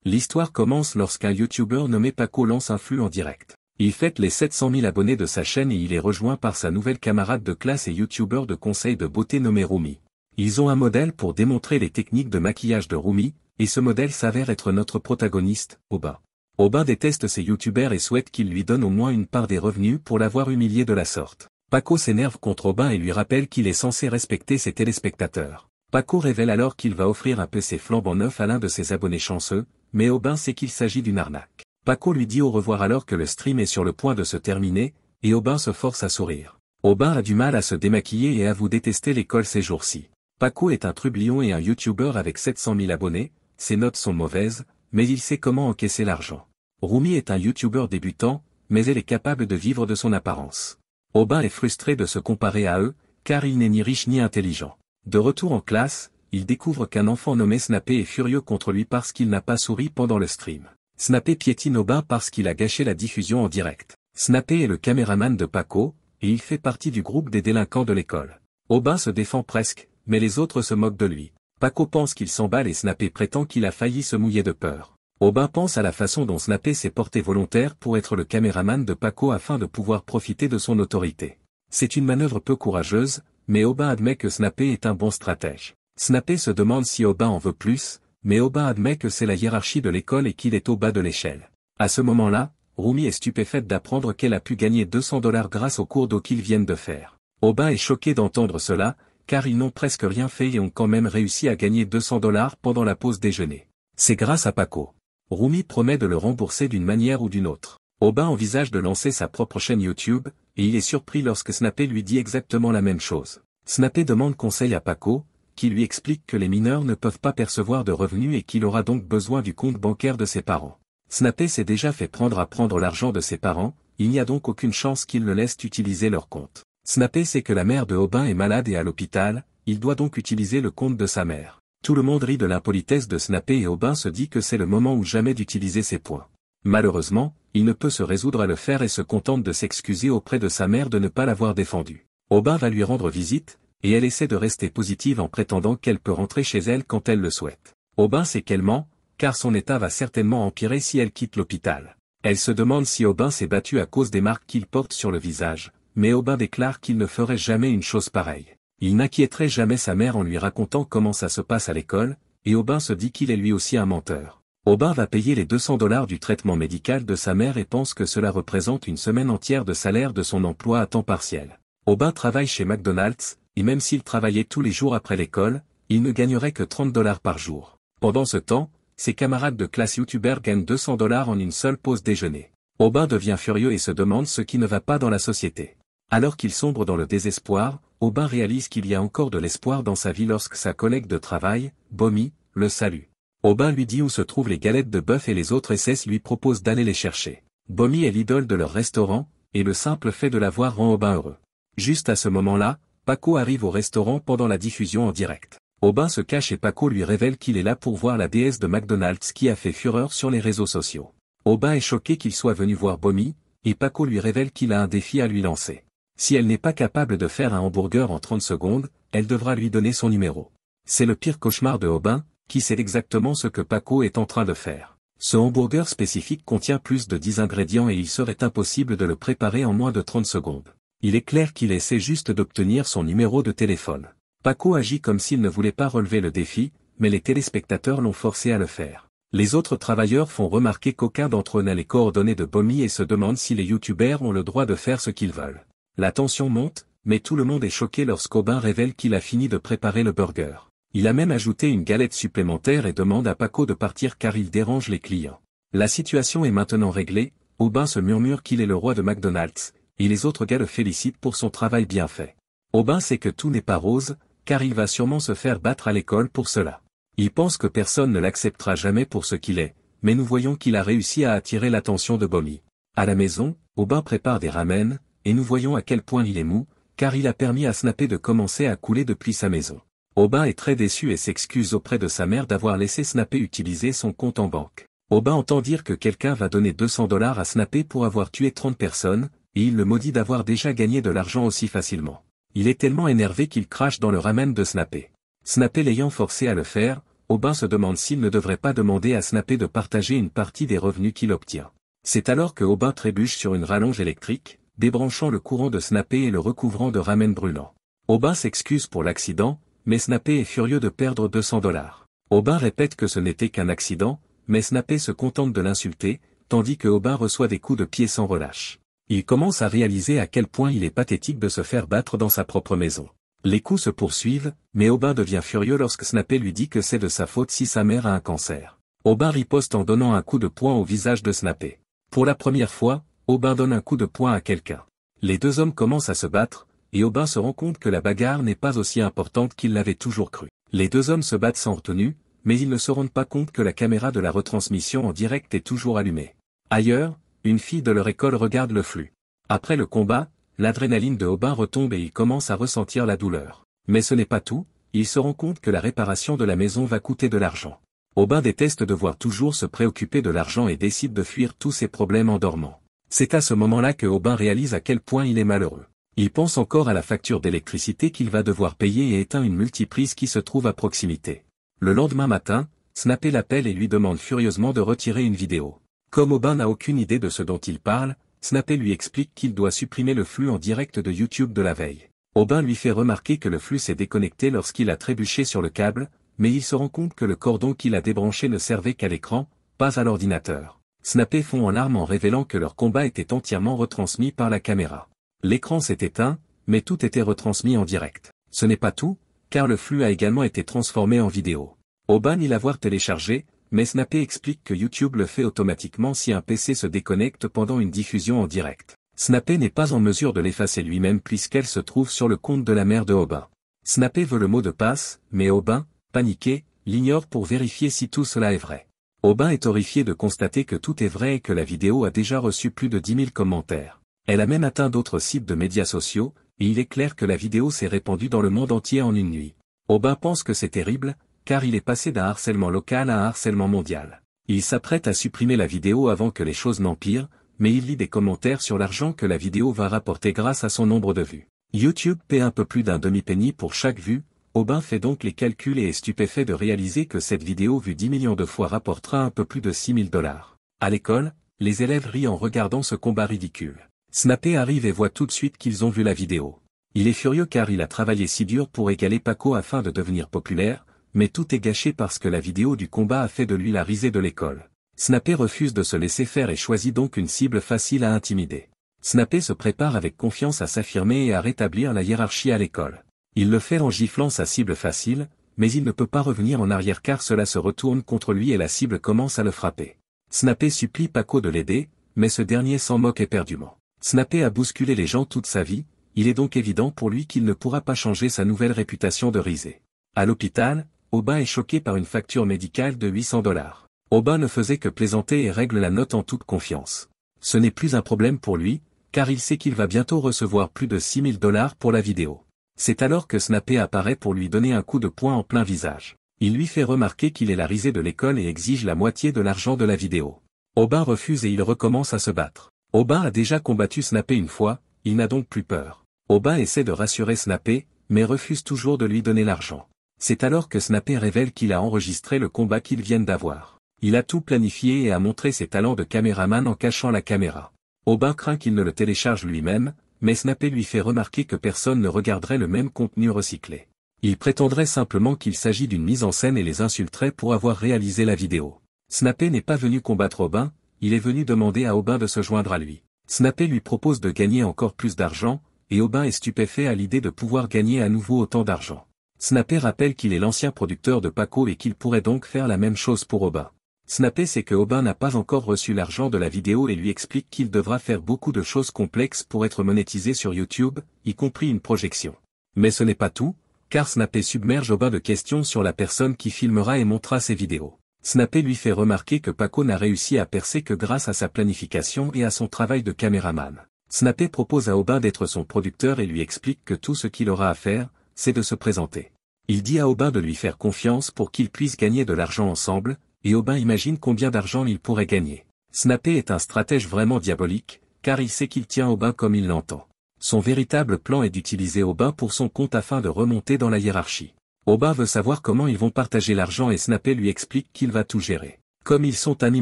L'histoire commence lorsqu'un YouTuber nommé Paco lance un flux en direct. Il fête les 700 000 abonnés de sa chaîne et il est rejoint par sa nouvelle camarade de classe et YouTuber de conseil de beauté nommé Rumi. Ils ont un modèle pour démontrer les techniques de maquillage de Rumi, et ce modèle s'avère être notre protagoniste, Aubin. Aubin déteste ces youtubeurs et souhaite qu'il lui donne au moins une part des revenus pour l'avoir humilié de la sorte. Paco s'énerve contre Aubin et lui rappelle qu'il est censé respecter ses téléspectateurs. Paco révèle alors qu'il va offrir un PC flambant neuf à l'un de ses abonnés chanceux, mais Aubin sait qu'il s'agit d'une arnaque. Paco lui dit au revoir alors que le stream est sur le point de se terminer, et Aubin se force à sourire. Aubin a du mal à se démaquiller et avoue détester l'école ces jours-ci. Paco est un trublion et un YouTuber avec 700 000 abonnés, ses notes sont mauvaises, mais il sait comment encaisser l'argent. Rumi est un YouTuber débutant, mais elle est capable de vivre de son apparence. Aubin est frustré de se comparer à eux, car il n'est ni riche ni intelligent. De retour en classe, il découvre qu'un enfant nommé Snappé est furieux contre lui parce qu'il n'a pas souri pendant le stream. Snappé piétine Aubin parce qu'il a gâché la diffusion en direct. Snappé est le caméraman de Paco, et il fait partie du groupe des délinquants de l'école. Aubin se défend presque, mais les autres se moquent de lui. Paco pense qu'il s'emballe et Snappé prétend qu'il a failli se mouiller de peur. Aubin pense à la façon dont Snappé s'est porté volontaire pour être le caméraman de Paco afin de pouvoir profiter de son autorité. C'est une manœuvre peu courageuse, mais Aubin admet que Snappé est un bon stratège. Snappé se demande si Aubin en veut plus, mais Aubin admet que c'est la hiérarchie de l'école et qu'il est au bas de l'échelle. À ce moment-là, Rumi est stupéfaite d'apprendre qu'elle a pu gagner 200 $ grâce au cours d'eau qu'ils viennent de faire. Aubin est choqué d'entendre cela, car ils n'ont presque rien fait et ont quand même réussi à gagner 200 $ pendant la pause déjeuner. C'est grâce à Paco. Rumi promet de le rembourser d'une manière ou d'une autre. Aubin envisage de lancer sa propre chaîne YouTube, et il est surpris lorsque Snappé lui dit exactement la même chose. Snappé demande conseil à Paco, qui lui explique que les mineurs ne peuvent pas percevoir de revenus et qu'il aura donc besoin du compte bancaire de ses parents. Snappé s'est déjà fait prendre à prendre l'argent de ses parents, il n'y a donc aucune chance qu'ils ne laissent utiliser leur compte. Snappé sait que la mère de Aubin est malade et à l'hôpital, il doit donc utiliser le compte de sa mère. Tout le monde rit de l'impolitesse de Snappé et Aubin se dit que c'est le moment ou jamais d'utiliser ses points. Malheureusement, il ne peut se résoudre à le faire et se contente de s'excuser auprès de sa mère de ne pas l'avoir défendu. Aubin va lui rendre visite, et elle essaie de rester positive en prétendant qu'elle peut rentrer chez elle quand elle le souhaite. Aubin sait qu'elle ment, car son état va certainement empirer si elle quitte l'hôpital. Elle se demande si Aubin s'est battu à cause des marques qu'il porte sur le visage, mais Aubin déclare qu'il ne ferait jamais une chose pareille. Il n'inquiéterait jamais sa mère en lui racontant comment ça se passe à l'école, et Aubin se dit qu'il est lui aussi un menteur. Aubin va payer les 200 $ du traitement médical de sa mère et pense que cela représente une semaine entière de salaire de son emploi à temps partiel. Aubin travaille chez McDonald's, et même s'il travaillait tous les jours après l'école, il ne gagnerait que 30 $ par jour. Pendant ce temps, ses camarades de classe youtubeurs gagnent 200 $ en une seule pause déjeuner. Aubin devient furieux et se demande ce qui ne va pas dans la société. Alors qu'il sombre dans le désespoir, Aubin réalise qu'il y a encore de l'espoir dans sa vie lorsque sa collègue de travail, Bomi, le salue. Aubin lui dit où se trouvent les galettes de bœuf et les autres SS lui proposent d'aller les chercher. Bomi est l'idole de leur restaurant, et le simple fait de la voir rend Aubin heureux. Juste à ce moment-là, Paco arrive au restaurant pendant la diffusion en direct. Aubin se cache et Paco lui révèle qu'il est là pour voir la déesse de McDonald's qui a fait fureur sur les réseaux sociaux. Aubin est choqué qu'il soit venu voir Bomi, et Paco lui révèle qu'il a un défi à lui lancer. Si elle n'est pas capable de faire un hamburger en 30 secondes, elle devra lui donner son numéro. C'est le pire cauchemar de Aubin, qui sait exactement ce que Paco est en train de faire. Ce hamburger spécifique contient plus de 10 ingrédients et il serait impossible de le préparer en moins de 30 secondes. Il est clair qu'il essaie juste d'obtenir son numéro de téléphone. Paco agit comme s'il ne voulait pas relever le défi, mais les téléspectateurs l'ont forcé à le faire. Les autres travailleurs font remarquer qu'aucun d'entre eux n'a les coordonnées de Bomi et se demandent si les youtubeurs ont le droit de faire ce qu'ils veulent. La tension monte, mais tout le monde est choqué lorsqu'Aubin révèle qu'il a fini de préparer le burger. Il a même ajouté une galette supplémentaire et demande à Paco de partir car il dérange les clients. La situation est maintenant réglée, Aubin se murmure qu'il est le roi de McDonald's, et les autres gars le félicitent pour son travail bien fait. Aubin sait que tout n'est pas rose, car il va sûrement se faire battre à l'école pour cela. Il pense que personne ne l'acceptera jamais pour ce qu'il est, mais nous voyons qu'il a réussi à attirer l'attention de Bomi. À la maison, Aubin prépare des ramen, et nous voyons à quel point il est mou, car il a permis à Snappé de commencer à couler depuis sa maison. Aubin est très déçu et s'excuse auprès de sa mère d'avoir laissé Snappé utiliser son compte en banque. Aubin entend dire que quelqu'un va donner 200 $ à Snappé pour avoir tué 30 personnes, et il le maudit d'avoir déjà gagné de l'argent aussi facilement. Il est tellement énervé qu'il crache dans le ramen de Snappé. Snappé l'ayant forcé à le faire, Aubin se demande s'il ne devrait pas demander à Snappé de partager une partie des revenus qu'il obtient. C'est alors que Aubin trébuche sur une rallonge électrique, débranchant le courant de Snappé et le recouvrant de ramen brûlant. Aubin s'excuse pour l'accident, mais Snappé est furieux de perdre 200 $. Aubin répète que ce n'était qu'un accident, mais Snappé se contente de l'insulter, tandis que Aubin reçoit des coups de pied sans relâche. Il commence à réaliser à quel point il est pathétique de se faire battre dans sa propre maison. Les coups se poursuivent, mais Aubin devient furieux lorsque Snappé lui dit que c'est de sa faute si sa mère a un cancer. Aubin riposte en donnant un coup de poing au visage de Snappé. Pour la première fois, Aubin donne un coup de poing à quelqu'un. Les deux hommes commencent à se battre, et Aubin se rend compte que la bagarre n'est pas aussi importante qu'il l'avait toujours cru. Les deux hommes se battent sans retenue, mais ils ne se rendent pas compte que la caméra de la retransmission en direct est toujours allumée. Ailleurs, une fille de leur école regarde le flux. Après le combat, l'adrénaline de Aubin retombe et il commence à ressentir la douleur. Mais ce n'est pas tout, il se rend compte que la réparation de la maison va coûter de l'argent. Aubin déteste devoir toujours se préoccuper de l'argent et décide de fuir tous ses problèmes en dormant. C'est à ce moment-là que Aubin réalise à quel point il est malheureux. Il pense encore à la facture d'électricité qu'il va devoir payer et éteint une multiprise qui se trouve à proximité. Le lendemain matin, Snappé l'appelle et lui demande furieusement de retirer une vidéo. Comme Aubin n'a aucune idée de ce dont il parle, Snappé lui explique qu'il doit supprimer le flux en direct de YouTube de la veille. Aubin lui fait remarquer que le flux s'est déconnecté lorsqu'il a trébuché sur le câble, mais il se rend compte que le cordon qu'il a débranché ne servait qu'à l'écran, pas à l'ordinateur. Snappé fond en larmes en révélant que leur combat était entièrement retransmis par la caméra. L'écran s'est éteint, mais tout était retransmis en direct. Ce n'est pas tout, car le flux a également été transformé en vidéo. Aubin nie l'avoir téléchargé, mais Snappé explique que YouTube le fait automatiquement si un PC se déconnecte pendant une diffusion en direct. Snappé n'est pas en mesure de l'effacer lui-même puisqu'elle se trouve sur le compte de la mère de Aubin. Snappé veut le mot de passe, mais Aubin, paniqué, l'ignore pour vérifier si tout cela est vrai. Aubin est horrifié de constater que tout est vrai et que la vidéo a déjà reçu plus de 10 000 commentaires. Elle a même atteint d'autres sites de médias sociaux, et il est clair que la vidéo s'est répandue dans le monde entier en une nuit. Aubin pense que c'est terrible, car il est passé d'un harcèlement local à un harcèlement mondial. Il s'apprête à supprimer la vidéo avant que les choses n'empirent, mais il lit des commentaires sur l'argent que la vidéo va rapporter grâce à son nombre de vues. YouTube paie un peu plus d'un demi-penny pour chaque vue. Aubin fait donc les calculs et est stupéfait de réaliser que cette vidéo vue 10 millions de fois rapportera un peu plus de 6 000 $. À l'école, les élèves rient en regardant ce combat ridicule. Snappé arrive et voit tout de suite qu'ils ont vu la vidéo. Il est furieux car il a travaillé si dur pour égaler Paco afin de devenir populaire, mais tout est gâché parce que la vidéo du combat a fait de lui la risée de l'école. Snappé refuse de se laisser faire et choisit donc une cible facile à intimider. Snappé se prépare avec confiance à s'affirmer et à rétablir la hiérarchie à l'école. Il le fait en giflant sa cible facile, mais il ne peut pas revenir en arrière car cela se retourne contre lui et la cible commence à le frapper. Snappé supplie Paco de l'aider, mais ce dernier s'en moque éperdument. Snappé a bousculé les gens toute sa vie, il est donc évident pour lui qu'il ne pourra pas changer sa nouvelle réputation de risée. À l'hôpital, Aubin est choqué par une facture médicale de 800 $. Aubin ne faisait que plaisanter et règle la note en toute confiance. Ce n'est plus un problème pour lui, car il sait qu'il va bientôt recevoir plus de 6 000 $ pour la vidéo. C'est alors que Snappé apparaît pour lui donner un coup de poing en plein visage. Il lui fait remarquer qu'il est la risée de l'école et exige la moitié de l'argent de la vidéo. Aubin refuse et il recommence à se battre. Aubin a déjà combattu Snappé une fois, il n'a donc plus peur. Aubin essaie de rassurer Snappé, mais refuse toujours de lui donner l'argent. C'est alors que Snappé révèle qu'il a enregistré le combat qu'ils viennent d'avoir. Il a tout planifié et a montré ses talents de caméraman en cachant la caméra. Aubin craint qu'il ne le télécharge lui-même, mais Snappé lui fait remarquer que personne ne regarderait le même contenu recyclé. Il prétendrait simplement qu'il s'agit d'une mise en scène et les insulterait pour avoir réalisé la vidéo. Snappé n'est pas venu combattre Aubin, il est venu demander à Aubin de se joindre à lui. Snappé lui propose de gagner encore plus d'argent, et Aubin est stupéfait à l'idée de pouvoir gagner à nouveau autant d'argent. Snappé rappelle qu'il est l'ancien producteur de Paco et qu'il pourrait donc faire la même chose pour Aubin. Snappé sait que Aubin n'a pas encore reçu l'argent de la vidéo et lui explique qu'il devra faire beaucoup de choses complexes pour être monétisé sur YouTube, y compris une projection. Mais ce n'est pas tout, car Snappé submerge Aubin de questions sur la personne qui filmera et montrera ses vidéos. Snappé lui fait remarquer que Paco n'a réussi à percer que grâce à sa planification et à son travail de caméraman. Snappé propose à Aubin d'être son producteur et lui explique que tout ce qu'il aura à faire, c'est de se présenter. Il dit à Aubin de lui faire confiance pour qu'ils puissent gagner de l'argent ensemble, et Aubin imagine combien d'argent il pourrait gagner. Snappé est un stratège vraiment diabolique, car il sait qu'il tient Aubin comme il l'entend. Son véritable plan est d'utiliser Aubin pour son compte afin de remonter dans la hiérarchie. Aubin veut savoir comment ils vont partager l'argent et Snappé lui explique qu'il va tout gérer. Comme ils sont amis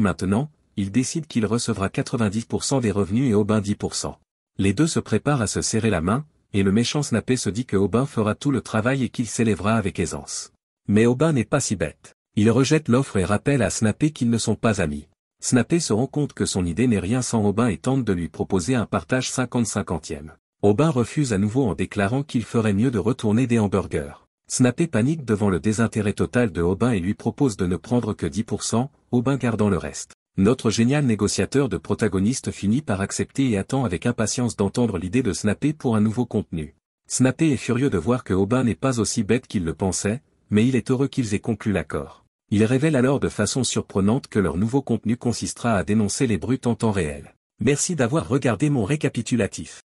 maintenant, il décide qu'il recevra 90% des revenus et Aubin 10%. Les deux se préparent à se serrer la main, et le méchant Snappé se dit que Aubin fera tout le travail et qu'il s'élèvera avec aisance. Mais Aubin n'est pas si bête. Il rejette l'offre et rappelle à Snappé qu'ils ne sont pas amis. Snappé se rend compte que son idée n'est rien sans Aubin et tente de lui proposer un partage 50-50e. Aubin refuse à nouveau en déclarant qu'il ferait mieux de retourner des hamburgers. Snappé panique devant le désintérêt total de Aubin et lui propose de ne prendre que 10%, Aubin gardant le reste. Notre génial négociateur de protagonistes finit par accepter et attend avec impatience d'entendre l'idée de Snappé pour un nouveau contenu. Snappé est furieux de voir que Aubin n'est pas aussi bête qu'il le pensait, mais il est heureux qu'ils aient conclu l'accord. Il révèle alors de façon surprenante que leur nouveau contenu consistera à dénoncer les brutes en temps réel. Merci d'avoir regardé mon récapitulatif.